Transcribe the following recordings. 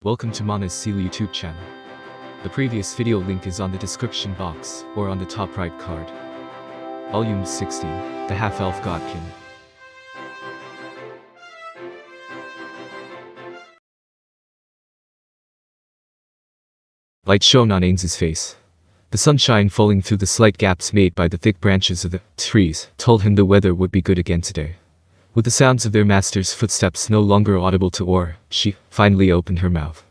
Welcome to Mana's Seal YouTube channel. The previous video link is on the description box or on the top right card. Volume 16, The Half-Elf Godkin. Light shone on Ainz's face. The sunshine falling through the slight gaps made by the thick branches of the trees told him the weather would be good again today. With the sounds of their master's footsteps no longer audible to Or, she finally opened her mouth.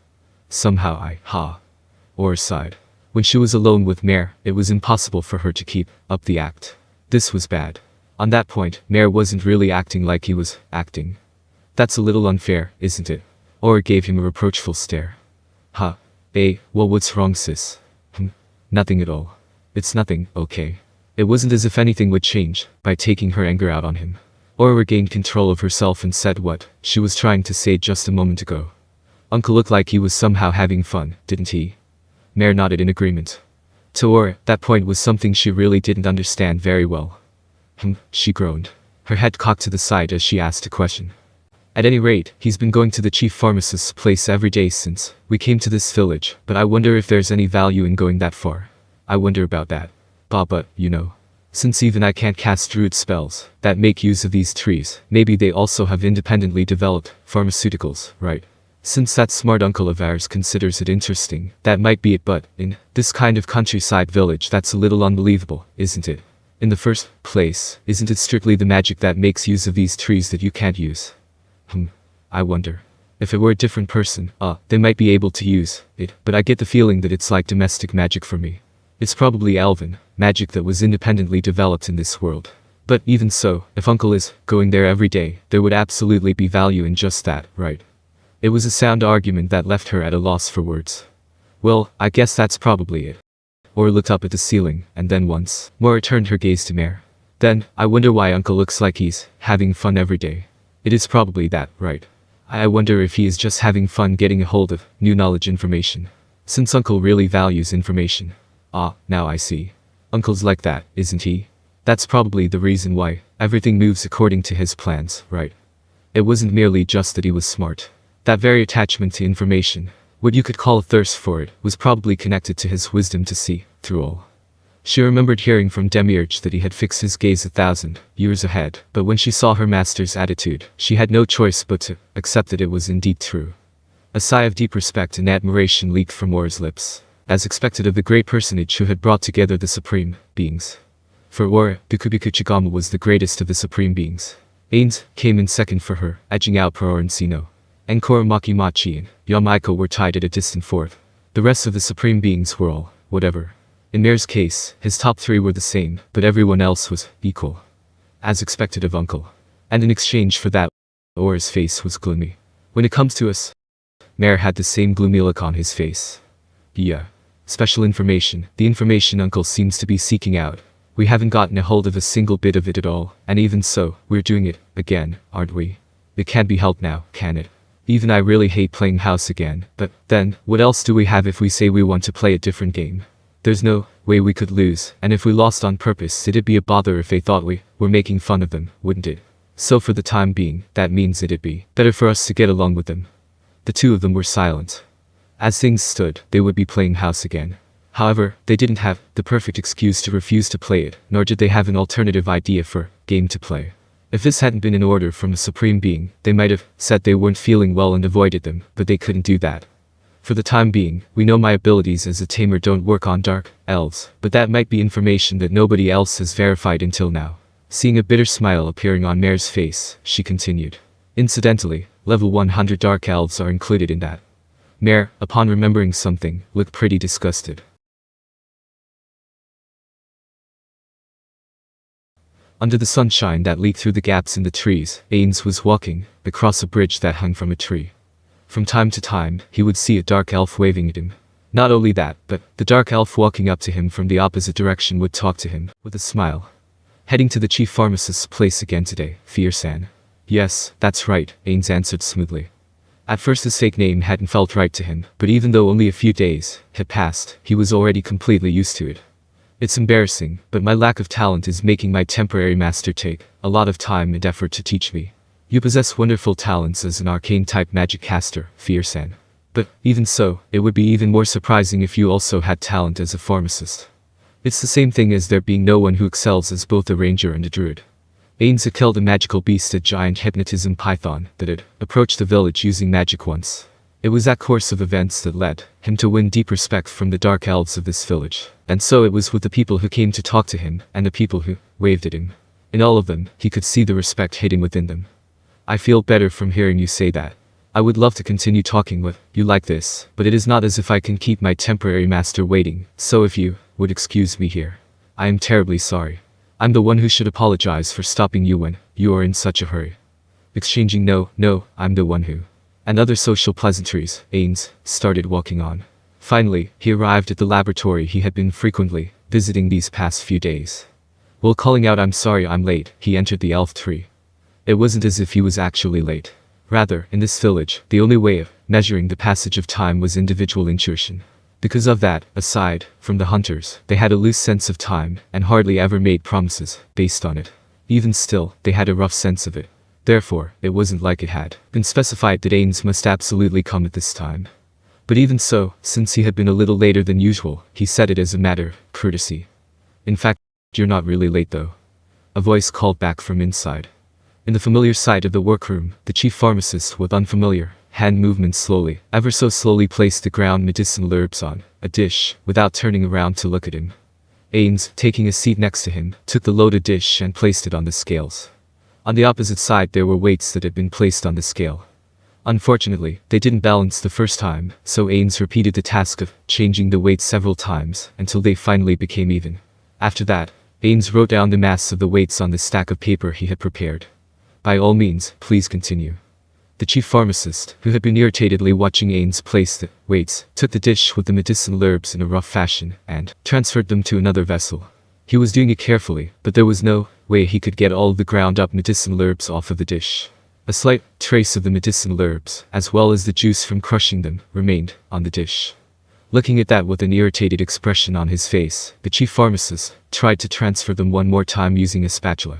Somehow Or sighed. When she was alone with Mare, it was impossible for her to keep up the act. This was bad. On that point, Mare wasn't really acting like he was acting. That's a little unfair, isn't it? Or gave him a reproachful stare. Well, what's wrong, sis? Nothing at all. It's nothing, okay? It wasn't as if anything would change by taking her anger out on him. Or regained control of herself and said what she was trying to say just a moment ago. Uncle looked like he was somehow having fun, didn't he? Mare nodded in agreement. To Or, that point was something she really didn't understand very well. She groaned. Her head cocked to the side as she asked a question. At any rate, he's been going to the chief pharmacist's place every day since we came to this village, but I wonder if there's any value in going that far. I wonder about that. But, you know. Since even I can't cast druid spells that make use of these trees, maybe they also have independently developed pharmaceuticals, right? Since that smart uncle of ours considers it interesting, that might be it, but in this kind of countryside village that's a little unbelievable, isn't it? In the first place, isn't it strictly the magic that makes use of these trees that you can't use? I wonder. If it were a different person, they might be able to use it, but I get the feeling that it's like domestic magic for me. It's probably elven magic that was independently developed in this world. But even so, if Uncle is going there every day, there would absolutely be value in just that, right? It was a sound argument that left her at a loss for words. Well, I guess that's probably it. Or looked up at the ceiling, and then once more turned her gaze to Mare. Then, I wonder why Uncle looks like he's having fun every day. It is probably that, right? I wonder if he is just having fun getting a hold of new knowledge information. Since Uncle really values information. Now I see. Uncle's like that, isn't he? That's probably the reason why everything moves according to his plans, right? It wasn't merely just that he was smart. That very attachment to information, what you could call a thirst for it, was probably connected to his wisdom to see through all. She remembered hearing from Demiurge that he had fixed his gaze 1,000 years ahead, but when she saw her master's attitude, she had no choice but to accept that it was indeed true. A sigh of deep respect and admiration leaked from Or's lips, as expected of the great personage who had brought together the supreme beings. For Or, Bikubiku Chigama was the greatest of the supreme beings. Ainz came in second for her, edging out Paro and Sino. And Maki Machi and Yamaiko were tied at a distant fourth. The rest of the supreme beings were all, whatever. In Mare's case, his top three were the same, but everyone else was equal. As expected of Uncle. And in exchange for that, Or's face was gloomy. When it comes to us, Mare had the same gloomy look on his face. Yeah. Special information, the information Uncle seems to be seeking out. We haven't gotten a hold of a single bit of it at all, and even so, we're doing it again, aren't we? It can't be helped now, can it? Even I really hate playing house again, but then, what else do we have if we say we want to play a different game? There's no way we could lose, and if we lost on purpose, it'd be a bother if they thought we were making fun of them, wouldn't it? So for the time being, that means it'd be better for us to get along with them. The two of them were silent. As things stood, they would be playing house again. However, they didn't have the perfect excuse to refuse to play it, nor did they have an alternative idea for game to play. If this hadn't been an order from a supreme being, they might have said they weren't feeling well and avoided them, but they couldn't do that. For the time being, we know my abilities as a tamer don't work on dark elves, but that might be information that nobody else has verified until now. Seeing a bitter smile appearing on Mare's face, she continued. Incidentally, level 100 dark elves are included in that. Mare, upon remembering something, looked pretty disgusted. Under the sunshine that leaked through the gaps in the trees, Ainz was walking across a bridge that hung from a tree. From time to time, he would see a dark elf waving at him. Not only that, but the dark elf walking up to him from the opposite direction would talk to him, with a smile. Heading to the chief pharmacist's place again today, fearsome. Yes, that's right, Ainz answered smoothly. At first his fake name hadn't felt right to him, but even though only a few days had passed, he was already completely used to it. It's embarrassing, but my lack of talent is making my temporary master take a lot of time and effort to teach me. You possess wonderful talents as an arcane-type magic caster, fearsome. But, even so, it would be even more surprising if you also had talent as a pharmacist. It's the same thing as there being no one who excels as both a ranger and a druid. Ainz had killed a magical beast, a giant hypnotism python, that had approached the village using magic once. It was that course of events that led him to win deep respect from the dark elves of this village. And so it was with the people who came to talk to him, and the people who waved at him. In all of them, he could see the respect hidden within them. I feel better from hearing you say that. I would love to continue talking with you like this, but it is not as if I can keep my temporary master waiting, so if you would excuse me here. I am terribly sorry. I'm the one who should apologize for stopping you when you are in such a hurry. Exchanging no, I'm the one who. And other social pleasantries, Ainz started walking on. Finally, he arrived at the laboratory he had been frequently visiting these past few days. While calling out "I'm sorry I'm late," he entered the elf tree. It wasn't as if he was actually late. Rather, in this village, the only way of measuring the passage of time was individual intuition. Because of that, aside from the hunters, they had a loose sense of time, and hardly ever made promises based on it. Even still, they had a rough sense of it. Therefore, it wasn't like it had been specified that Ainz must absolutely come at this time. But even so, since he had been a little later than usual, he said it as a matter of courtesy. In fact, you're not really late though. A voice called back from inside. In the familiar sight of the workroom, the chief pharmacist with unfamiliar hand movements slowly, ever so slowly placed the ground medicinal herbs on a dish, without turning around to look at him. Ainz, taking a seat next to him, took the loaded dish and placed it on the scales. On the opposite side there were weights that had been placed on the scale. Unfortunately, they didn't balance the first time, so Ainz repeated the task of changing the weights several times, until they finally became even. After that, Ainz wrote down the mass of the weights on the stack of paper he had prepared. By all means, please continue. The chief pharmacist, who had been irritatedly watching Ainz place the weights, took the dish with the medicinal herbs in a rough fashion, and transferred them to another vessel. He was doing it carefully, but there was no way he could get all of the ground-up medicinal herbs off of the dish. A slight trace of the medicinal herbs, as well as the juice from crushing them, remained on the dish. Looking at that with an irritated expression on his face, the chief pharmacist tried to transfer them one more time using a spatula.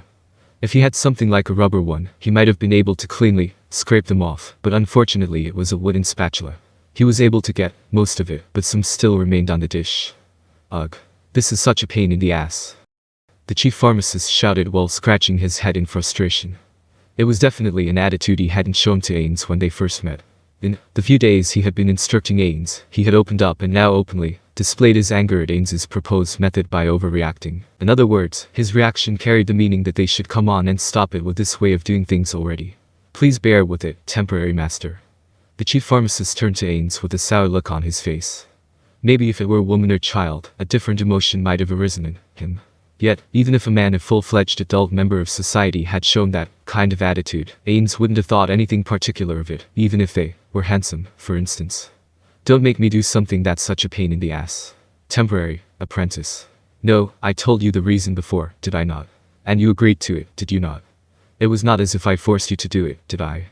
If he had something like a rubber one, he might have been able to cleanly scrape them off, but unfortunately it was a wooden spatula. He was able to get most of it, but some still remained on the dish. Ugh. This is such a pain in the ass. The chief pharmacist shouted while scratching his head in frustration. It was definitely an attitude he hadn't shown to Ainz when they first met. In the few days he had been instructing Ainz, he had opened up and now openly displayed his anger at Ainz's proposed method by overreacting. In other words, his reaction carried the meaning that they should come on and stop it with this way of doing things already. Please bear with it, temporary master. The chief pharmacist turned to Ainz with a sour look on his face. Maybe if it were a woman or child, a different emotion might have arisen in him. Yet, even if a man, a full-fledged adult member of society, had shown that kind of attitude, Ainz wouldn't have thought anything particular of it, even if they were handsome, for instance. Don't make me do something that's such a pain in the ass. Temporary apprentice. No, I told you the reason before, did I not? And you agreed to it, did you not? It was not as if I forced you to do it, did I?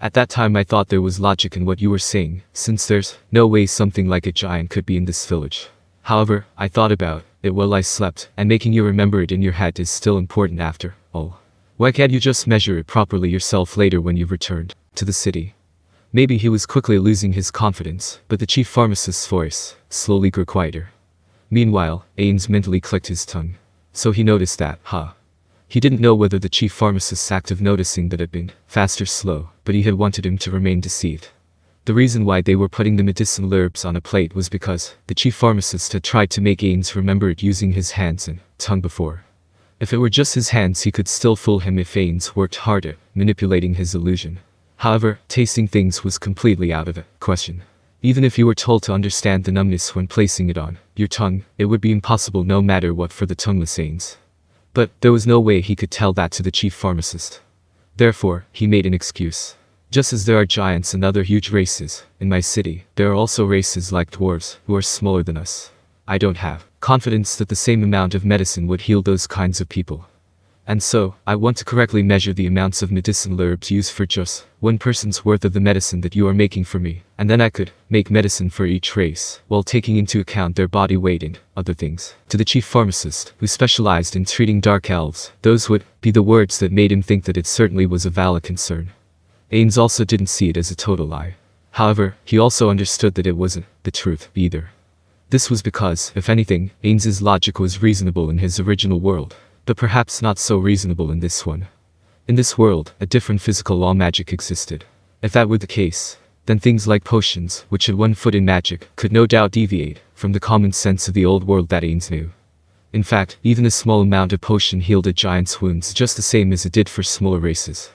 At that time I thought there was logic in what you were saying, since there's no way something like a giant could be in this village. However, I thought about it while I slept, and making you remember it in your head is still important after all. Why can't you just measure it properly yourself later when you've returned to the city? Maybe he was quickly losing his confidence, but the chief pharmacist's voice slowly grew quieter. Meanwhile, Ainz mentally clicked his tongue. So he noticed that, He didn't know whether the chief pharmacist's act of noticing that had been fast or slow, but he had wanted him to remain deceived. The reason why they were putting the medicinal herbs on a plate was because the chief pharmacist had tried to make Ainz remember it using his hands and tongue before. If it were just his hands, he could still fool him if Ainz worked hard at manipulating his illusion. However, tasting things was completely out of the question. Even if you were told to understand the numbness when placing it on your tongue, it would be impossible no matter what for the tongueless Ainz. But there was no way he could tell that to the chief pharmacist. Therefore, he made an excuse. Just as there are giants and other huge races in my city, there are also races like dwarves who are smaller than us. I don't have confidence that the same amount of medicine would heal those kinds of people. And so, I want to correctly measure the amounts of medicinal herbs used for just one person's worth of the medicine that you are making for me, and then I could make medicine for each race, while taking into account their body weight and other things. To the chief pharmacist, who specialized in treating dark elves, those would be the words that made him think that it certainly was a valid concern. Ainz also didn't see it as a total lie. However, he also understood that it wasn't the truth either. This was because, if anything, Ainz's logic was reasonable in his original world, but perhaps not so reasonable in this one. In this world, a different physical law magic existed. If that were the case, then things like potions, which had one foot in magic, could no doubt deviate from the common sense of the old world that Ainz knew. In fact, even a small amount of potion healed a giant's wounds just the same as it did for smaller races.